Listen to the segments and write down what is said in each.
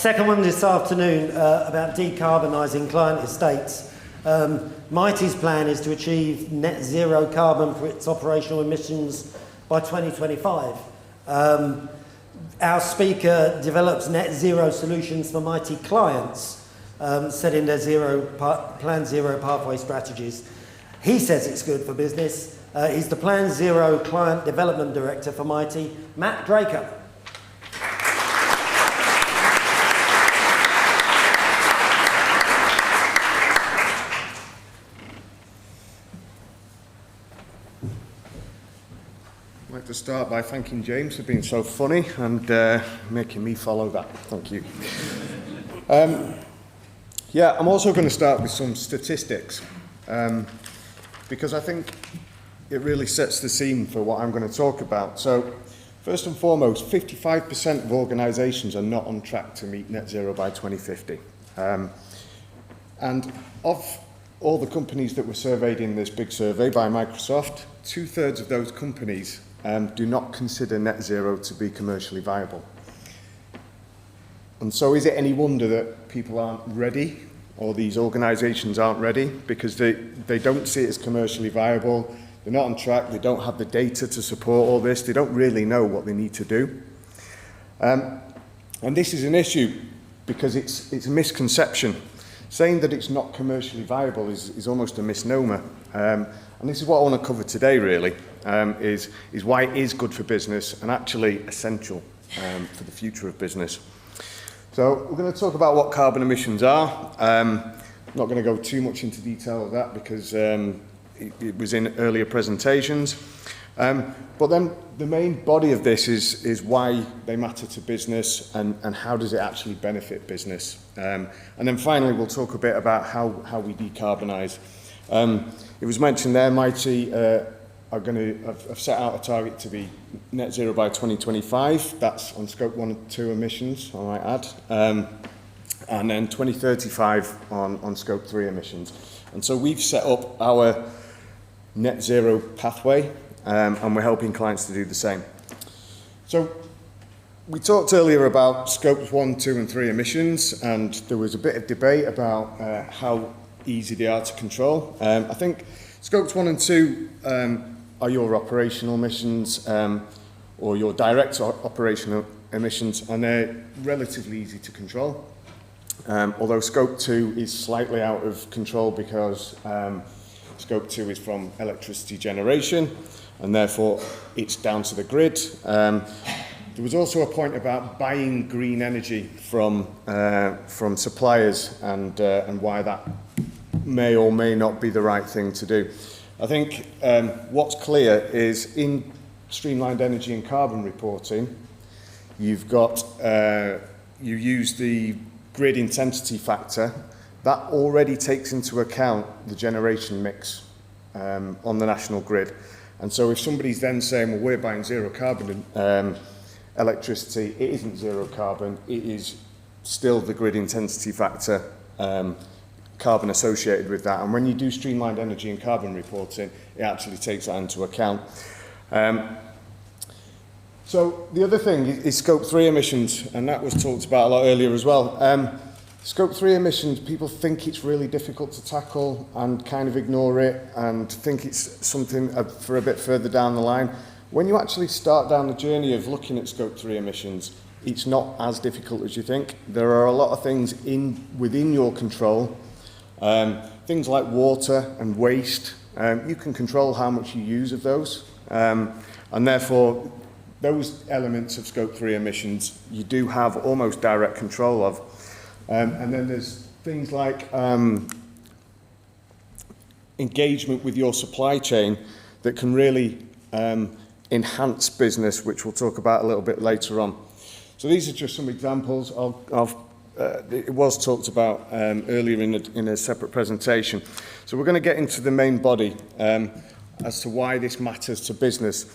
Second one this afternoon about decarbonising client estates. Mitie's plan is to achieve net zero carbon for its operational emissions by 2025. Our speaker develops net zero solutions for Mitie clients, setting their Plan Zero pathway strategies. He says it's good for business. He's the Plan Zero Client Development Director for Mitie, Matt Dracup. I'd like to start by thanking James for being so funny and making me follow that. Thank you. Yeah, I'm also going to start with some statistics because I think it really sets the scene for what I'm going to talk about. So, first and foremost, 55% of organisations are not on track to meet net zero by 2050. And of all the companies that were surveyed in this big survey by Microsoft, 2/3 of those companies do not consider net zero to be commercially viable. And so is it any wonder that people aren't ready, or these organisations aren't ready, because they don't see it as commercially viable, they're not on track, they don't have the data to support all this, they don't really know what they need to do. And this is an issue because it's a misconception. Saying that it's not commercially viable is almost a misnomer. And this is what I want to cover today, really, is why it is good for business and actually essential for the future of business. So we're going to talk about what carbon emissions are. I'm not going to go too much into detail of that because it was in earlier presentations. But then the main body of this is why they matter to business and how does it actually benefit business. And then finally we'll talk a bit about how we decarbonise. It was mentioned there, Mitie have set out a target to be net zero by 2025. That's on scope 1 and 2 emissions, I might add. And then 2035 on scope 3 emissions. And so we've set up our net zero pathway, and we're helping clients to do the same. So we talked earlier about scopes 1, 2 and 3 emissions, and there was a bit of debate about how easy they are to control. I think scopes 1 and 2 are your operational emissions or your direct operational emissions, and they're relatively easy to control. Although scope 2 is slightly out of control because scope 2 is from electricity generation, and therefore it's down to the grid. There was also a point about buying green energy from suppliers and why that may or may not be the right thing to do. I think what's clear is in streamlined energy and carbon reporting, you've got you use the grid intensity factor. That already takes into account the generation mix on the national grid. And so if somebody's then saying, well, we're buying zero carbon electricity, it isn't zero carbon, it is still the grid intensity factor carbon associated with that. And when you do streamlined energy and carbon reporting, it actually takes that into account. So the other thing is scope 3 emissions, and that was talked about a lot earlier as well. Scope 3 emissions, people think it's really difficult to tackle and kind of ignore it and think it's something for a bit further down the line. When you actually start down the journey of looking at scope 3 emissions, it's not as difficult as you think. There are a lot of things within your control, things like water and waste. You can control how much you use of those, and therefore those elements of scope 3 emissions you do have almost direct control of. And then there's things like engagement with your supply chain that can really enhance business, which we'll talk about a little bit later on. So these are just some examples of it was talked about earlier in a separate presentation. So we're going to get into the main body as to why this matters to business.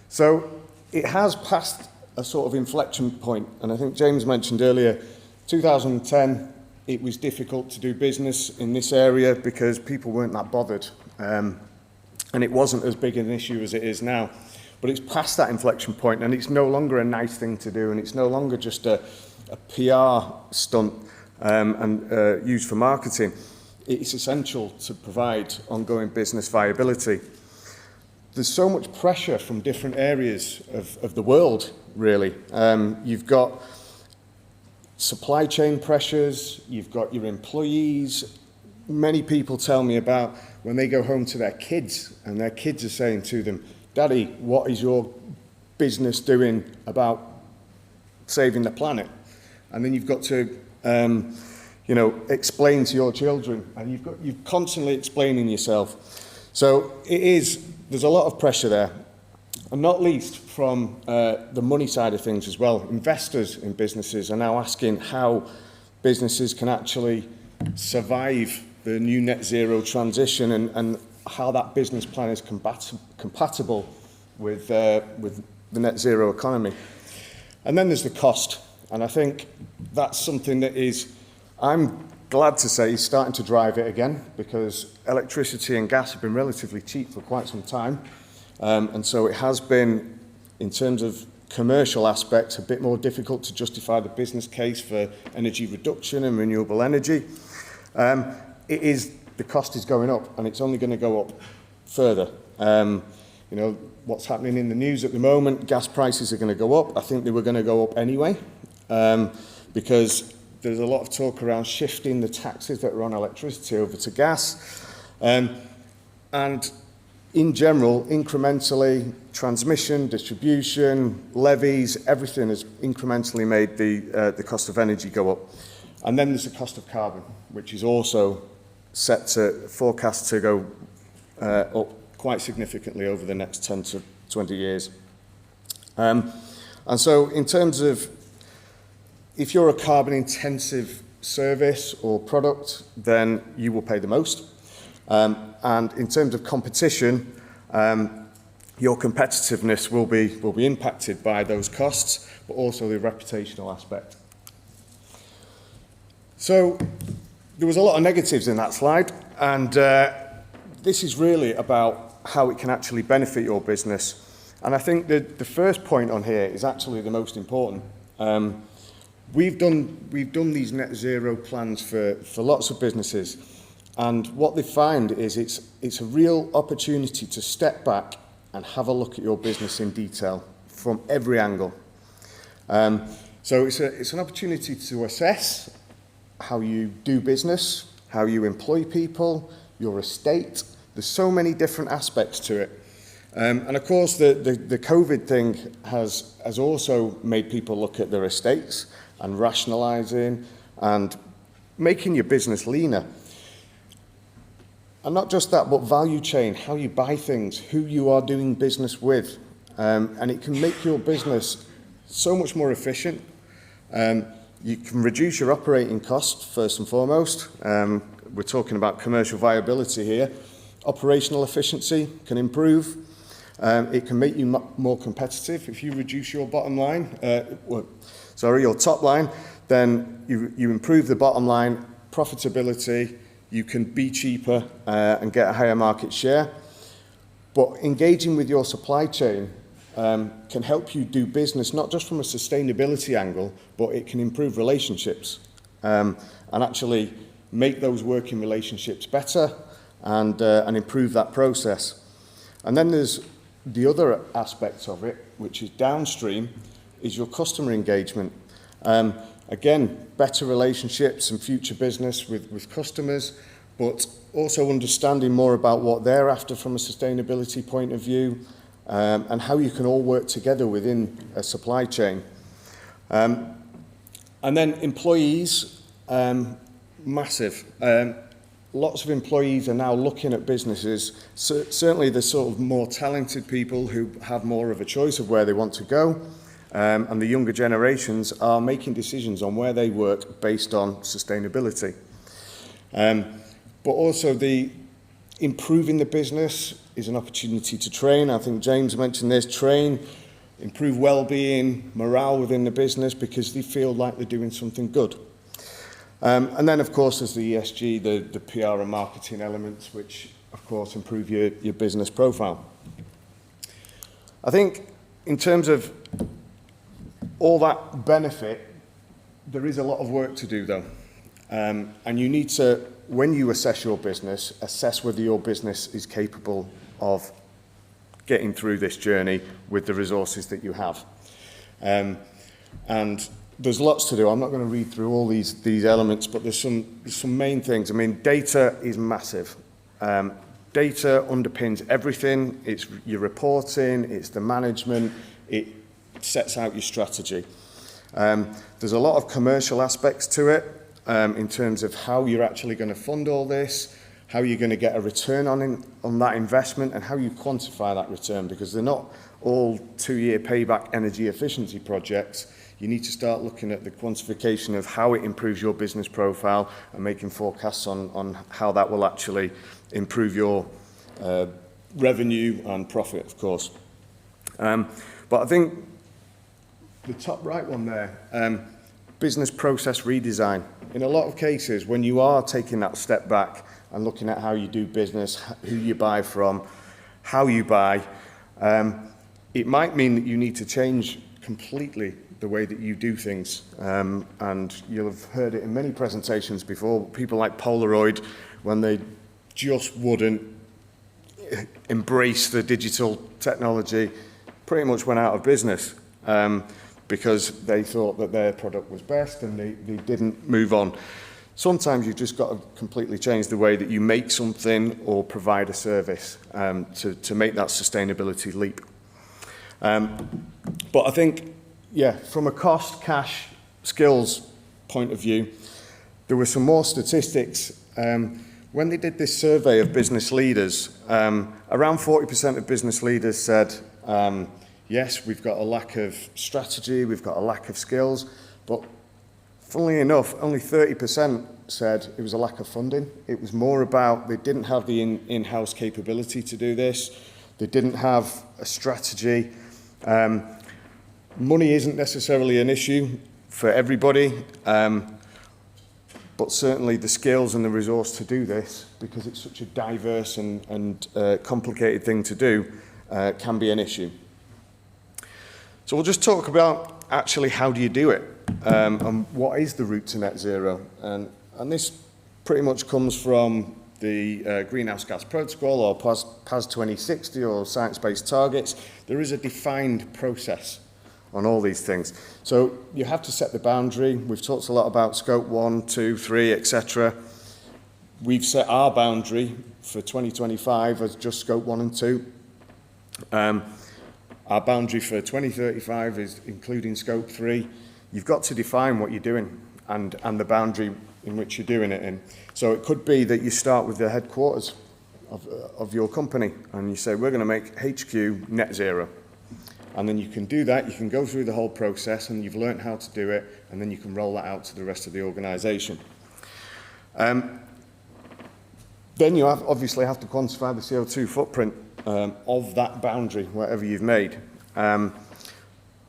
So it has passed a sort of inflection point, and I think James mentioned earlier, 2010, it was difficult to do business in this area because people weren't that bothered, and it wasn't as big an issue as it is now. But it's past that inflection point, and it's no longer a nice thing to do, and it's no longer just a a PR stunt and used for marketing. It's essential to provide ongoing business viability. There's so much pressure from different areas of the world, really. You've got supply chain pressures, you've got your employees. Many people tell me about when they go home to their kids and their kids are saying to them, "Daddy, what is your business doing about saving the planet?" And then you've got to explain to your children, and you're constantly explaining yourself. So there's a lot of pressure there, and not least from the money side of things as well. Investors in businesses are now asking how businesses can actually survive the new net zero transition and how that business plan is compatible with the net zero economy. And then there's the cost, and I think that's something that I'm glad to say is starting to drive it again, because electricity and gas have been relatively cheap for quite some time. And so it has been, in terms of commercial aspects, a bit more difficult to justify the business case for energy reduction and renewable energy. The cost is going up, and it's only going to go up further. What's happening in the news at the moment, gas prices are going to go up. I think they were going to go up anyway, because there's a lot of talk around shifting the taxes that are on electricity over to gas. And in general, incrementally, transmission, distribution, levies, everything has incrementally made the cost of energy go up. And then there's the cost of carbon, which is also forecast to go up quite significantly over the next 10 to 20 years. And so in terms of, if you're a carbon-intensive service or product, then you will pay the most. And in terms of competition, your competitiveness will be impacted by those costs, but also the reputational aspect. So there was a lot of negatives in that slide, and this is really about how it can actually benefit your business. And I think that the first point on here is actually the most important. We've done these net zero plans for lots of businesses, and what they find is it's a real opportunity to step back and have a look at your business in detail from every angle. So it's an opportunity to assess how you do business, how you employ people, your estate. There's so many different aspects to it. And of course, the COVID thing has also made people look at their estates and rationalising and making your business leaner. And not just that, but value chain, how you buy things, who you are doing business with. And it can make your business so much more efficient. You can reduce your operating costs, first and foremost. We're talking about commercial viability here. Operational efficiency can improve. It can make you more competitive. If you reduce your your top line, then you improve the bottom line, profitability, you can be cheaper and get a higher market share. But engaging with your supply chain can help you do business, not just from a sustainability angle, but it can improve relationships and actually make those working relationships better and improve that process. And then there's the other aspect of it, which is downstream, is your customer engagement. Again, better relationships and future business with customers, but also understanding more about what they're after from a sustainability point of view, and how you can all work together within a supply chain. And then employees, massive. Lots of employees are now looking at businesses, certainly the sort of more talented people who have more of a choice of where they want to go, and the younger generations are making decisions on where they work based on sustainability. But also improving the business is an opportunity to train. I think James mentioned this, improve well-being, morale within the business because they feel like they're doing something good. And then, of course, there's the ESG, the PR and marketing elements, which, of course, improve your business profile. I think in terms of all that benefit, There is a lot of work to do though. And you need to, when you assess your business, assess whether your business is capable of getting through this journey with the resources that you have. And there's lots to do. I'm not going to read through all these elements, but there's some main things. I mean, data is massive. Data underpins everything. It's your reporting, it's the management, it sets out your strategy. There's a lot of commercial aspects to it in terms of how you're actually going to fund all this, how you're going to get a return on that investment, and how you quantify that return, because they're not all 2-year payback energy efficiency projects. You need to start looking at the quantification of how it improves your business profile and making forecasts on how that will actually improve your revenue and profit, of course. But I think the top right one there, business process redesign. In a lot of cases, when you are taking that step back and looking at how you do business, who you buy from, how you buy, it might mean that you need to change completely the way that you do things. And you'll have heard it in many presentations before. People like Polaroid, when they just wouldn't embrace the digital technology, pretty much went out of business because they thought that their product was best and they didn't move on. Sometimes you've just got to completely change the way that you make something or provide a service to make that sustainability leap. But I think, yeah, from a cost, cash, skills point of view, there were some more statistics. When they did this survey of business leaders, around 40% of business leaders said, yes, we've got a lack of strategy, we've got a lack of skills, but funnily enough, only 30% said it was a lack of funding. It was more about they didn't have the in-house capability to do this, they didn't have a strategy. Money isn't necessarily an issue for everybody, but certainly the skills and the resource to do this, because it's such a diverse and complicated thing to do, can be an issue. So we'll just talk about actually how do you do it, and what is the route to net zero. And this pretty much comes from the Greenhouse Gas Protocol, or PAS 2060, or science-based targets. There is a defined process on all these things. So you have to set the boundary. We've talked a lot about scope 1, 2, 3, etc. We've set our boundary for 2025 as just scope 1 and 2. Our boundary for 2035 is including scope 3. You've got to define what you're doing and the boundary in which you're doing it in. So it could be that you start with the headquarters of your company and you say, we're going to make HQ net zero. And then you can do that, you can go through the whole process and you've learned how to do it, and then you can roll that out to the rest of the organisation. Then you obviously have to quantify the CO2 footprint of that boundary, whatever you've made. And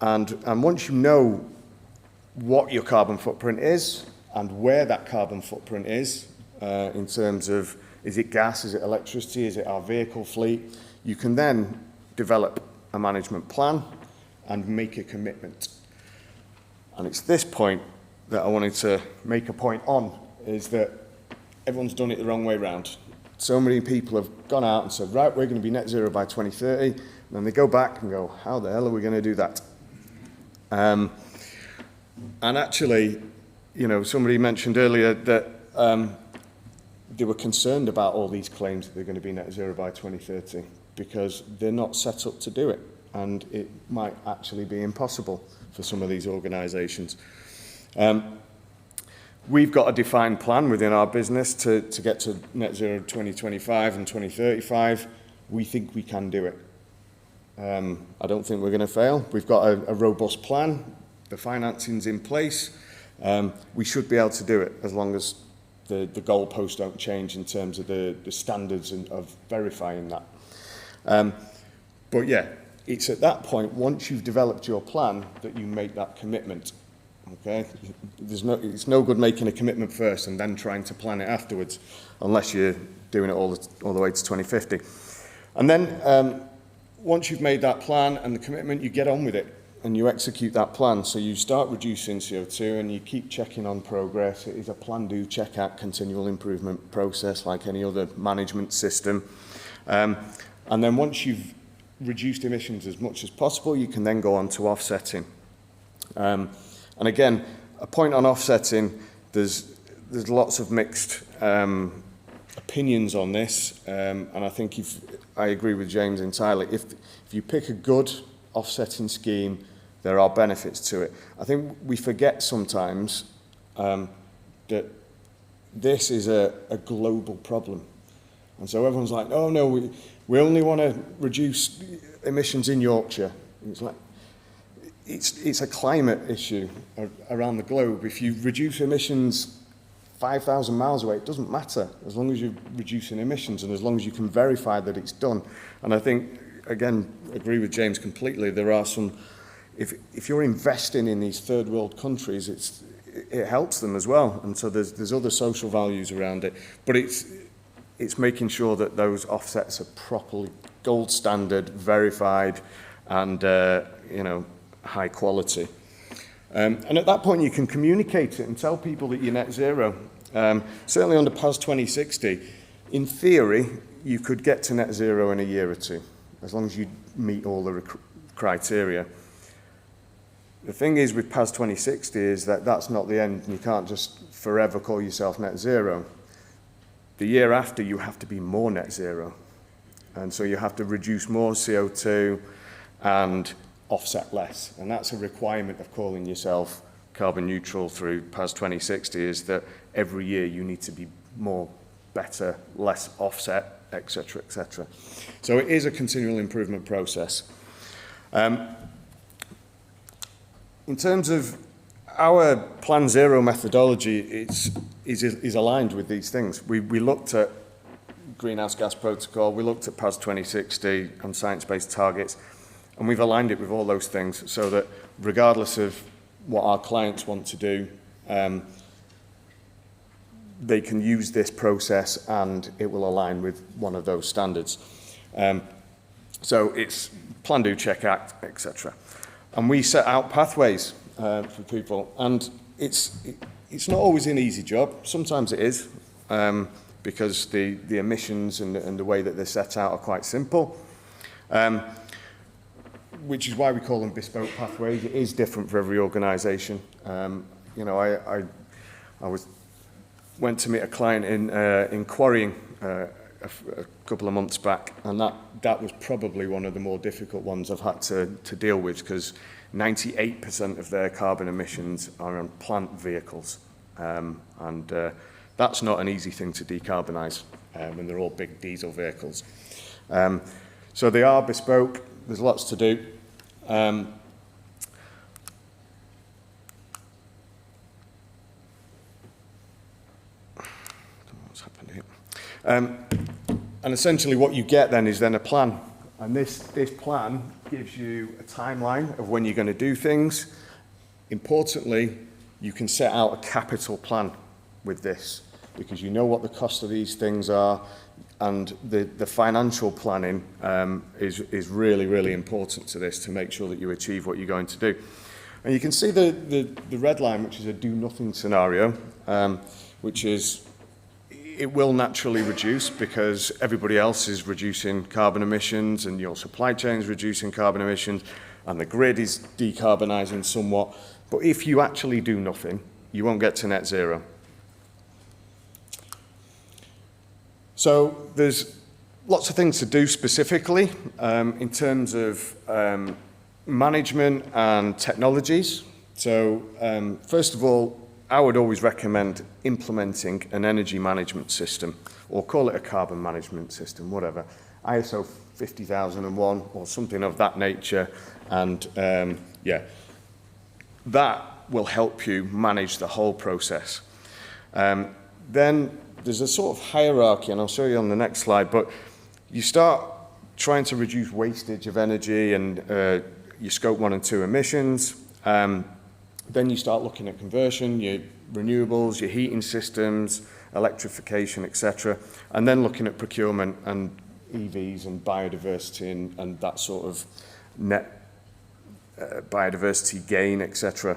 once you know what your carbon footprint is and where that carbon footprint is, in terms of, is it gas, is it electricity, is it our vehicle fleet, you can then develop a management plan and make a commitment. And it's this point that I wanted to make a point on, is that everyone's done it the wrong way round. So many people have gone out and said, right, we're going to be net zero by 2030, and then they go back and go, how the hell are we going to do that? And actually, you know, somebody mentioned earlier that they were concerned about all these claims that they're going to be net zero by 2030 because they're not set up to do it, and it might actually be impossible for some of these organisations. We've got a defined plan within our business to get to net zero 2025 and 2035. We think we can do it. I don't think we're going to fail. We've got a robust plan. The financing's in place. We should be able to do it as long as the goalposts don't change in terms of the standards of verifying that. But yeah, it's at that point, once you've developed your plan, that you make that commitment. Okay, it's no good making a commitment first and then trying to plan it afterwards, unless you're doing it all the way to 2050. And then once you've made that plan and the commitment, you get on with it. and you execute that plan. So you start reducing CO2 and you keep checking on progress. It is a plan, do, check, act, continual improvement process like any other management system. And then once you've reduced emissions as much as possible, you can then go on to offsetting. And again, a point on offsetting, there's lots of mixed opinions on this, and I think I agree with James entirely. If you pick a good offsetting scheme, there are benefits to it. I think we forget sometimes that this is a global problem. And so everyone's like, oh no, we only want to reduce emissions in Yorkshire. And it's like, it's a climate issue around the globe. If you reduce emissions 5,000 miles away, it doesn't matter as long as you're reducing emissions and as long as you can verify that it's done. And I think, again, agree with James completely. There are some, if you're investing in these third world countries, it helps them as well. And so there's other social values around it. But it's making sure that those offsets are properly gold standard, verified, and high quality. And at that point, you can communicate it and tell people that you're net zero. Certainly under PAS 2060, in theory, you could get to net zero in a year or two, as long as you meet all the criteria. The thing is with PAS 2060 is that that's not the end. You can't just forever call yourself net zero. The year after, you have to be more net zero. And so you have to reduce more CO2 and offset less. And that's a requirement of calling yourself carbon neutral through PAS 2060, is that every year you need to be more, better, less offset, etc., etc. So it is a continual improvement process. In terms of our Plan Zero methodology, is aligned with these things. We looked at Greenhouse Gas Protocol, we looked at PAS 2060 and science-based targets, and we've aligned it with all those things so that regardless of what our clients want to do, they can use this process and it will align with one of those standards. So it's plan, do, check, act, etc. And we set out pathways for people, and it's not always an easy job. Sometimes it is, because the emissions and the way that they're set out are quite simple. Which is why we call them bespoke pathways. It is different for every organisation. I went to meet a client in quarrying a couple of months back, and that was probably one of the more difficult ones I've had to deal with, because 98% of their carbon emissions are on plant vehicles, and that's not an easy thing to decarbonise when they're all big diesel vehicles. So they are bespoke. There's lots to do. What's happened here? And essentially what you get then is a plan. And this plan gives you a timeline of when you're going to do things. Importantly, you can set out a capital plan with this, because you know what the cost of these things are. And the financial planning is really, really important to this, to make sure that you achieve what you're going to do. And you can see the red line, which is a do-nothing scenario, which is it will naturally reduce because everybody else is reducing carbon emissions and your supply chain is reducing carbon emissions and the grid is decarbonising somewhat. But if you actually do nothing, you won't get to net zero. So there's lots of things to do specifically in terms of management and technologies. So first of all, I would always recommend implementing an energy management system, or call it a carbon management system, whatever. ISO 50001 or something of that nature. And that will help you manage the whole process. Then there's a sort of hierarchy, and I'll show you on the next slide, but you start trying to reduce wastage of energy and your scope 1 and 2 emissions. Then you start looking at conversion, your renewables, your heating systems, electrification, etc. And then looking at procurement and EVs and biodiversity and that sort of net biodiversity gain, etc.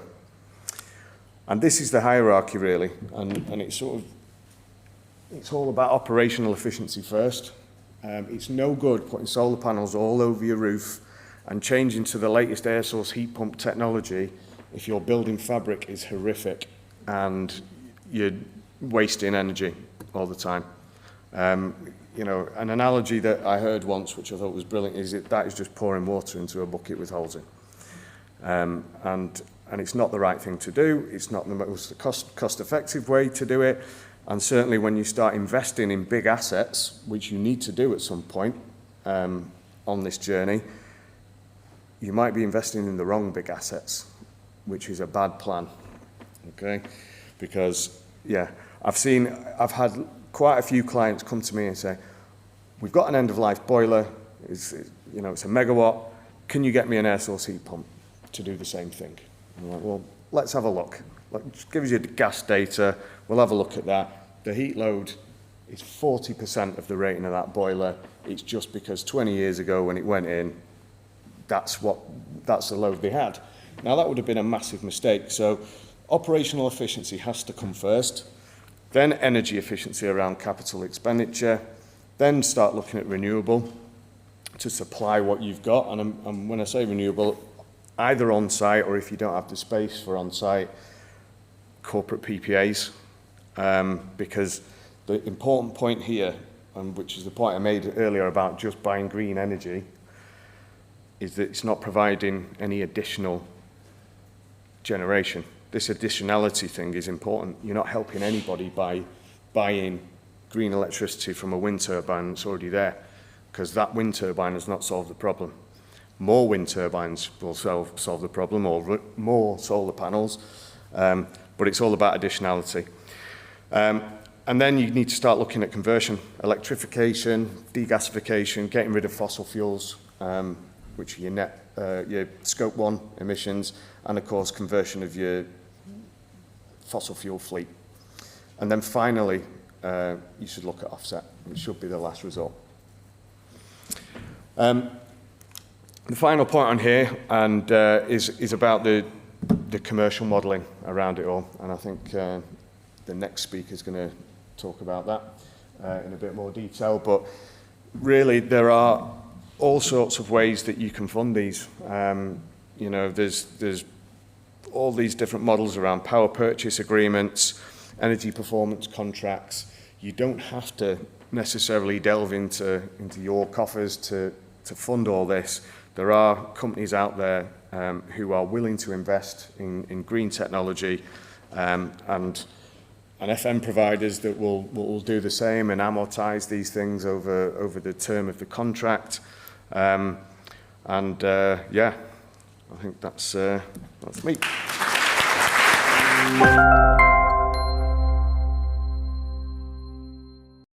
And this is the hierarchy really, and it's all about operational efficiency first. It's no good putting solar panels all over your roof and changing to the latest air source heat pump technology if your building fabric is horrific and you're wasting energy all the time. You know, an analogy that I heard once, which I thought was brilliant, is that is just pouring water into a bucket with holes in. And it's not the right thing to do. It's not the most cost-effective way to do it. And certainly when you start investing in big assets, which you need to do at some point on this journey, you might be investing in the wrong big assets, which is a bad plan, okay? Because, yeah, I've had quite a few clients come to me and say, we've got an end-of-life boiler, it's a megawatt, can you get me an air source heat pump to do the same thing? I'm like, well, let's have a look. Just give us your gas data, we'll have a look at that. The heat load is 40% of the rating of that boiler. It's just because 20 years ago when it went in, that's the load they had. Now that would have been a massive mistake. So operational efficiency has to come first, then energy efficiency around capital expenditure, then start looking at renewable to supply what you've got. And when I say renewable, either on-site or if you don't have the space for on-site, corporate PPAs. Because the important point here, which is the point I made earlier about just buying green energy, is that it's not providing any additional generation. This additionality thing is important. You're not helping anybody by buying green electricity from a wind turbine that's already there, because that wind turbine has not solved the problem. More wind turbines will solve the problem, or more solar panels, but it's all about additionality. And then you need to start looking at conversion, electrification, degasification, getting rid of fossil fuels, which are your scope 1 emissions, and of course conversion of your fossil fuel fleet. And then finally, you should look at offset, which should be the last resort. The final point on here is about the commercial modelling around it all, and I think the next speaker is going to talk about that in a bit more detail. But really, there are all sorts of ways that you can fund these. You know, there's all these different models around power purchase agreements, energy performance contracts. You don't have to necessarily delve into your coffers to fund all this. There are companies out there who are willing to invest in green technology, and FM providers that will do the same and amortize these things over the term of the contract. Yeah, I think that's me.